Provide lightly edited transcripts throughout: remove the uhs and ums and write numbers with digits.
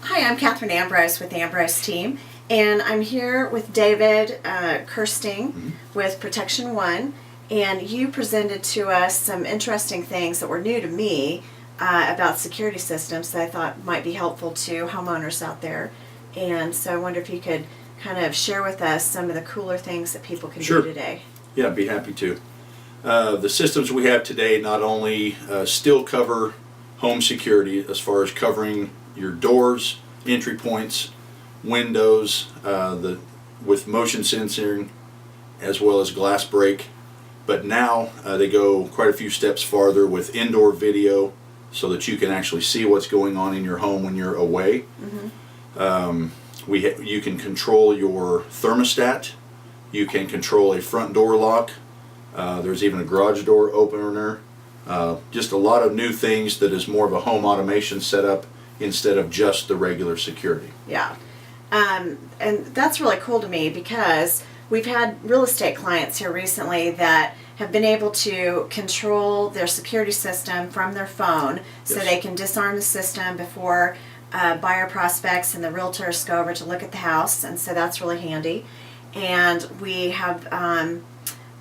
Hi, I'm Katherine Ambrose with the Ambrose team, and I'm here with David Kersting with Protection One, and you presented to us some interesting things that were new to me about security systems that I thought might be helpful to homeowners out there. And so I wonder if you could kind of share with us some of the cooler things that people can do today. Yeah, I'd be happy to. The systems we have today not only still cover home security as far as covering your doors, entry points, windows, with motion sensing, as well as glass break. But now they go quite a few steps farther with indoor video, so that you can actually see what's going on in your home when you're away. You can control your thermostat. You can control a front door lock. There's even a garage door opener. Just a lot of new things that is more of a home automation setup instead of just the regular security. Yeah, and that's really cool to me because we've had real estate clients here recently that have been able to control their security system from their phone, so they can disarm the system before buyer prospects and the realtors go over to look at the house, and so that's really handy. And we have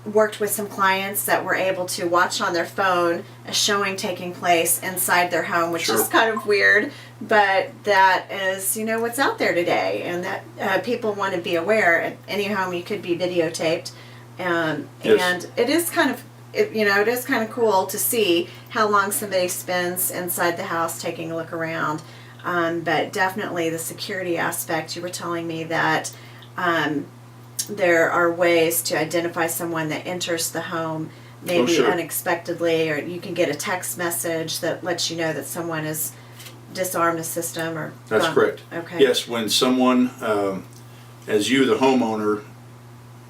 worked with some clients that were able to watch on their phone a showing taking place inside their home, which is kind of weird, but that is, what's out there today, and that people want to be aware. At any home you could be videotaped, and it is kind of, it is kind of cool to see how long somebody spends inside the house taking a look around. But definitely the security aspect, you were telling me that there are ways to identify someone that enters the home maybe unexpectedly, or you can get a text message that lets you know that someone has disarmed a system or That's correct. Okay. Yes, when someone, as you the homeowner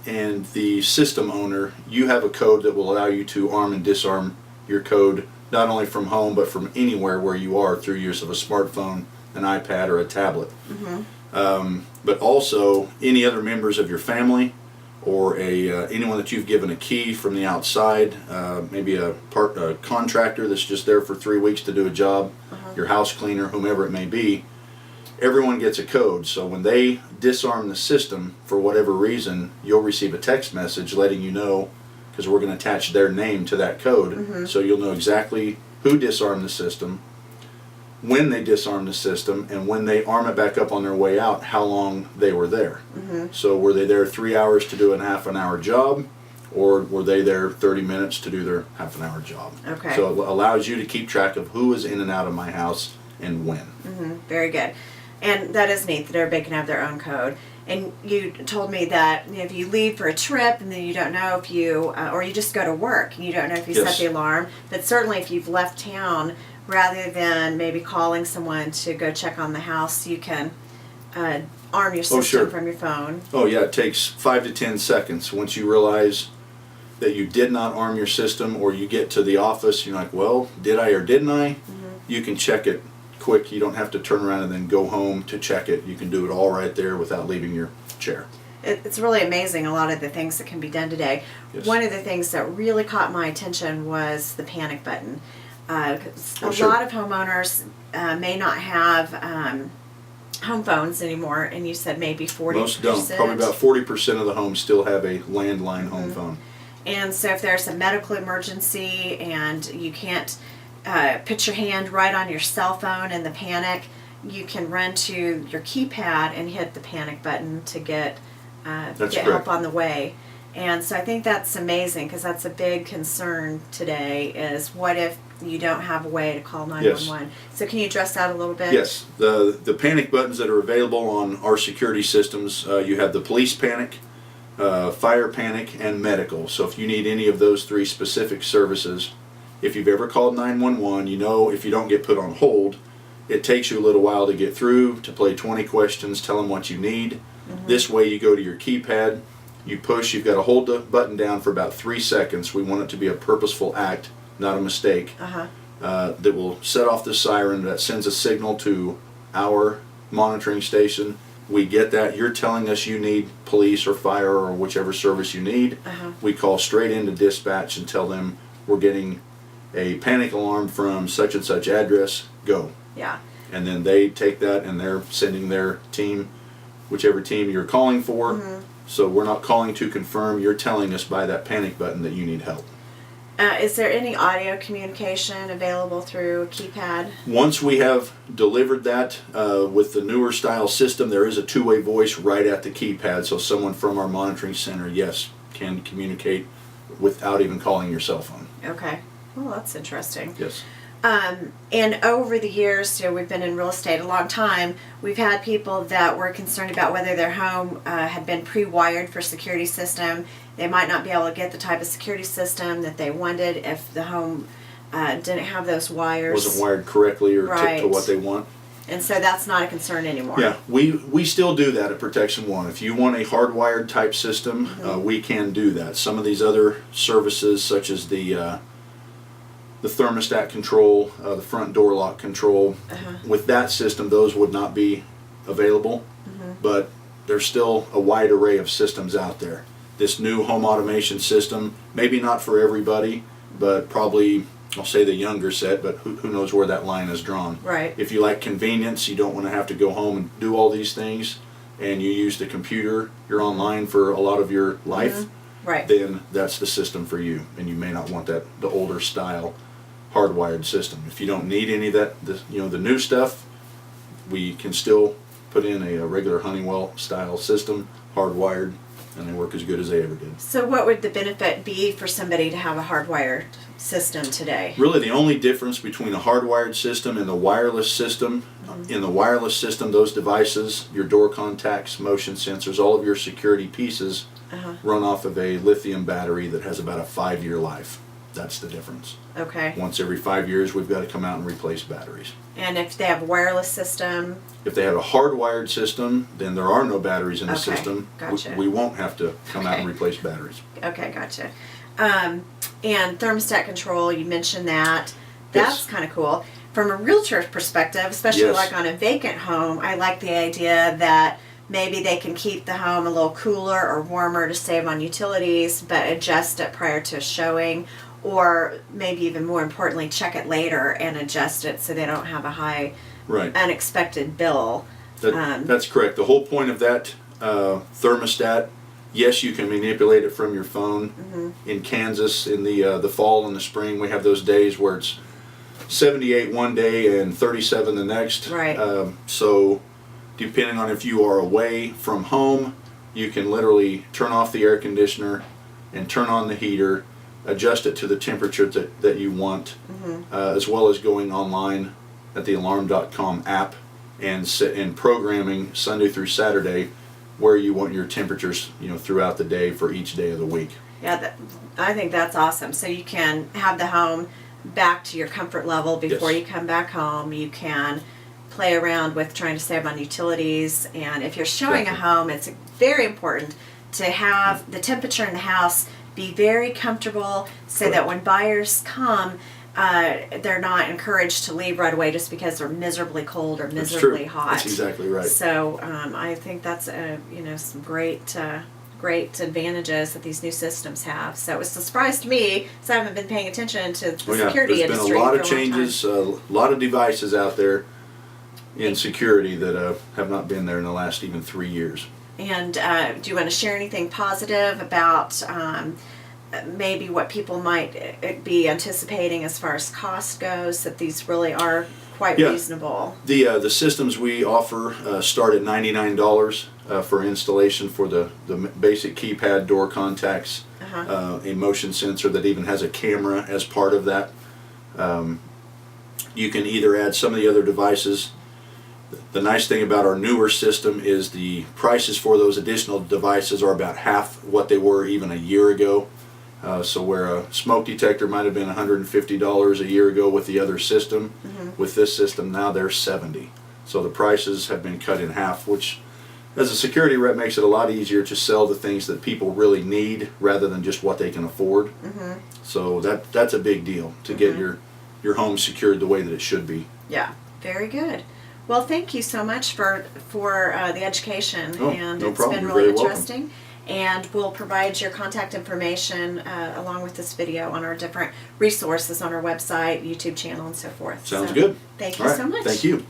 and the system owner, you have a code that will allow you to arm and disarm your code, not only from home but from anywhere where you are through use of a smartphone, an iPad, or a tablet. But also any other members of your family, or anyone that you've given a key from the outside, maybe a contractor that's just there for 3 weeks to do a job, your house cleaner, whomever it may be. Everyone gets a code, so when they disarm the system for whatever reason, you'll receive a text message letting you know, because we're going to attach their name to that code, so you'll know exactly who disarmed the system, when they disarm the system, and when they arm it back up on their way out, how long they were there. So were they there 3 hours to do a half-an-hour job, or were they there 30 minutes to do their half-an-hour job? Okay. So it allows you to keep track of who is in and out of my house and when. Very good. And that is neat that everybody can have their own code. And you told me that if you leave for a trip and then you don't know if you, or you just go to work and you don't know if you set the alarm, but certainly if you've left town, rather than maybe calling someone to go check on the house, you can arm your system from your phone. Oh yeah, it takes 5 to 10 seconds. Once you realize that you did not arm your system, or you get to the office, you're like, well, did I or didn't I? You can check it quick. You don't have to turn around and then go home to check it. You can do it all right there without leaving your chair. It's really amazing, a lot of the things that can be done today. One of the things that really caught my attention was the panic button. A lot of homeowners may not have home phones anymore, and you said maybe 40%. Most don't. Probably about 40% of the homes still have a landline home phone. And so if there's a medical emergency and you can't put your hand right on your cell phone in the panic, you can run to your keypad and hit the panic button to get help on the way. And so I think that's amazing, because that's a big concern today, is what if you don't have a way to call 911. So can you address that a little bit? Yes. The panic buttons that are available on our security systems, you have the police panic, fire panic, and medical. So if you need any of those three specific services, if you've ever called 911, if you don't get put on hold, it takes you a little while to get through, to play 20 questions, tell them what you need. This way you go to your keypad, you push, you've got to hold the button down for about 3 seconds. We want it to be a purposeful act, not a mistake, that will set off the siren that sends a signal to our monitoring station. We get that. You're telling us you need police or fire or whichever service you need. We call straight into dispatch and tell them we're getting a panic alarm from such and such address. Go. Yeah. and then they take that and they're sending their team, whichever team you're calling for. So we're not calling to confirm, you're telling us by that panic button that you need help. Is there any audio communication available through a keypad? Once we have delivered that with the newer style system, there is a two-way voice right at the keypad, so someone from our monitoring center, yes, can communicate without even calling your cell phone. Okay. Well, that's interesting. Yes. And over the years, we've been in real estate a long time, we've had people that were concerned about whether their home had been pre-wired for security system. They might not be able to get the type of security system that they wanted if the home didn't have those wires. Wasn't wired correctly or Right. to what they want. And so that's not a concern anymore. Yeah, we still do that at Protection One. If you want a hardwired type system, we can do that. Some of these other services, such as the thermostat control, the front door lock control, with that system, those would not be available. But there's still a wide array of systems out there. This new home automation system, maybe not for everybody, but probably, I'll say the younger set, but who knows where that line is drawn. Right. If you like convenience, you don't want to have to go home and do all these things, and you use the computer, you're online for a lot of your life, Right. then that's the system for you. And you may not want the older style hardwired system. If you don't need any of that, the new stuff, we can still put in a regular Honeywell style system, hardwired, and they work as good as they ever did. So what would the benefit be for somebody to have a hardwired system today? Really, the only difference between a hardwired system and the wireless system, in the wireless system, those devices, your door contacts, motion sensors, all of your security pieces run off of a lithium battery that has about a 5-year life. That's the difference. Okay. Once every 5 years, we've got to come out and replace batteries. And if they have a wireless system? If they have a hardwired system, then there are no batteries in the Okay, system. gotcha. We won't have to come out and Okay. replace batteries. Okay, gotcha. And thermostat control, you mentioned that. That's Yes. kind of cool. From a realtor's perspective, especially Yes. like on a vacant home, I like the idea that maybe they can keep the home a little cooler or warmer to save on utilities, but adjust it prior to a showing, or maybe even more importantly, check it later and adjust it so they don't have a high Right. unexpected bill. That's correct. The whole point of that thermostat, yes, you can manipulate it from your phone. In Kansas, in the fall and the spring, we have those days where it's 78 one day and 37 the next. Right. So depending on if you are away from home, you can literally turn off the air conditioner and turn on the heater, adjust it to the temperature that you want, as well as going online at the alarm.com app and programming Sunday through Saturday where you want your temperatures, throughout the day for each day of the week. Yeah, I think that's awesome. So you can have the home back to your comfort level before Yes. you come back home. You can play around with trying to save on utilities. And if you're showing a home, it's very important to have the temperature in the house be very comfortable so that when buyers come, they're not encouraged to leave right away just because they're miserably cold or miserably hot. That's exactly right. So I think that's some great advantages that these new systems have. So it was a surprise to me, because I haven't been paying attention to the security There's industry been a lot for of a long time. changes, a lot of devices out there in security that have not been there in the last even 3 years. And do you want to share anything positive about maybe what people might be anticipating as far as cost goes, that these really are quite reasonable? The systems we offer start at $99 for installation for the basic keypad, door contacts, a motion sensor that even has a camera as part of that. You can either add some of the other devices. The nice thing about our newer system is the prices for those additional devices are about half what they were even a year ago. So where a smoke detector might have been $150 a year ago with the other system, with this system now they're $70. So the prices have been cut in half, which as a security rep makes it a lot easier to sell the things that people really need rather than just what they can afford. So that's a big deal to get your home secured the way that it should be. Yeah, very good. Well, thank you so much for the education, and no it's problem. been You're really very welcome. interesting. And we'll provide your contact information along with this video on our different resources on our website, YouTube channel, and so forth. Sounds So, good. Thank you All right. so much. Thank you.